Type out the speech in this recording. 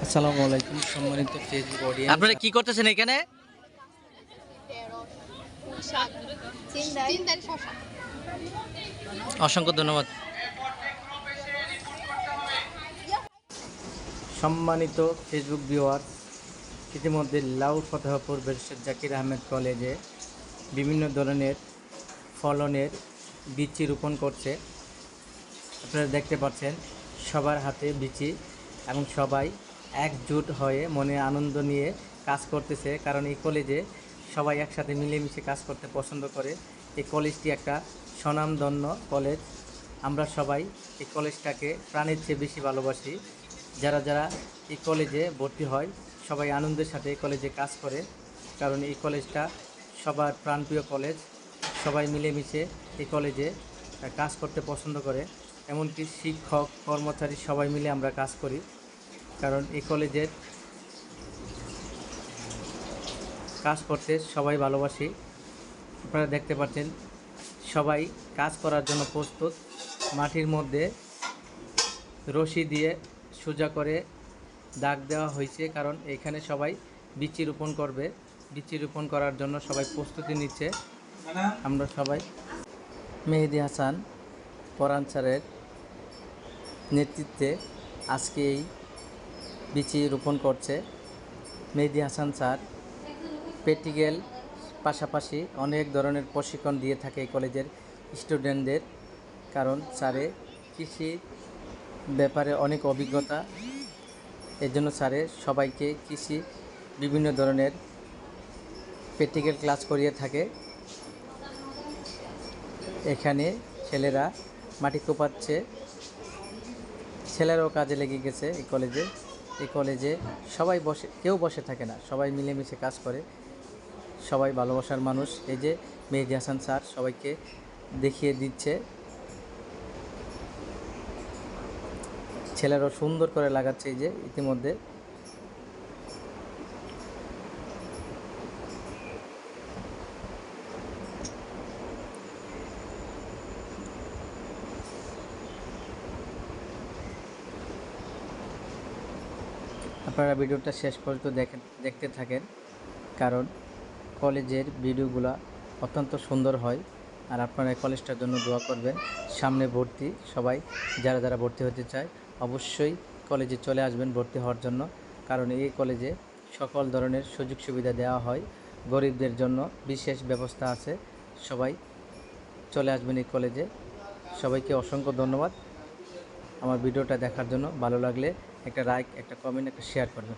আসসালামু আলাইকুম সম্মানিত ফেসবুক অডিয়েন্স। আপনারা কি করতেছেন এখানে? অসংখ্য ধন্যবাদ। সম্মানিত ফেসবুক ভিউয়ার্স, ইতিমধ্যে লাউ ফতেহপুর ব্যারিস্টার জাকির আহমেদ কলেজে বিভিন্ন ধরনের ফলনের বিচি রোপণ করছে। আপনারা দেখতে পাচ্ছেন সবার হাতে বিচি এবং সবাই একজোট হয়ে মনে আনন্দ নিয়ে কাজ করতেছে, কারণ এই কলেজে সবাই একসাথে মিলেমিশে কাজ করতে পছন্দ করে। এই কলেজটি একটা স্বনামধন্য কলেজ। আমরা সবাই এই কলেজটাকে প্রাণের চেয়ে বেশি ভালোবাসি। যারা যারা এই কলেজে ভর্তি হয় সবাই আনন্দের সাথে এই কলেজে কাজ করে, কারণ এই কলেজটা সবার প্রাণপ্রিয় কলেজ। সবাই মিলেমিশে এই কলেজে কাজ করতে পছন্দ করে, এমনকি শিক্ষক কর্মচারী সবাই মিলে আমরা কাজ করি, কারণ এই কলেজের কাজ করতে সবাই ভালোবাসি। আপনারা দেখতে পাচ্ছেন সবাই কাজ করার জন্য প্রস্তুত। মাটির মধ্যে রশি দিয়ে সোজা করে দাগ দেওয়া হয়েছে, কারণ এখানে সবাই বিচি রোপণ করবে। বিচি রোপণ করার জন্য সবাই প্রস্তুতি নিচ্ছে। আমরা সবাই মেহেদি হাসান পরাণ স্যারের নেতৃত্বে আজকে এই বিচি রোপণ করছে। মেহেদি হাসান স্যার প্র্যাকটিক্যাল পাশাপাশি অনেক ধরনের প্রশিক্ষণ দিয়ে থাকে এই কলেজের স্টুডেন্টদের, কারণ স্যারে কৃষি ব্যাপারে অনেক অভিজ্ঞতা। এর জন্য স্যারে সবাইকে কৃষি বিভিন্ন ধরনের প্র্যাকটিক্যাল ক্লাস করিয়ে থাকে। এখানে ছেলেরা মাটি কোপাচ্ছে, ছেলেরাও কাজে লেগে গেছে এই কলেজে। এই কলেজে সবাই কেউ বসে থাকে না, সবাই মিলেমিশে কাজ করে, সবাই ভালোবাসার মানুষ। এই যে মেহেদি হাসান স্যার সবাইকে দেখিয়ে দিচ্ছে, ছেলেরাও সুন্দর করে লাগাচ্ছে। এই যে ইতিমধ্যে আপনারা ভিডিওটা শেষ পর্যন্ত দেখতে থাকেন, কারণ কলেজের ভিডিওগুলো অত্যন্ত সুন্দর হয়। আর আপনারা এই কলেজটার জন্য দোয়া করবেন। সামনে ভর্তি, সবাই যারা যারা ভর্তি হতে চায় অবশ্যই কলেজে চলে আসবেন ভর্তি হওয়ার জন্য, কারণ এই কলেজে সকল ধরনের সুযোগ সুবিধা দেওয়া হয়। গরিবদের জন্য বিশেষ ব্যবস্থা আছে। সবাই চলে আসবেন এই কলেজে। সবাইকে অসংখ্য ধন্যবাদ আমার ভিডিওটা দেখার জন্য। ভালো লাগলে একটা লাইক, একটা কমেন্ট, একটা শেয়ার করবেন।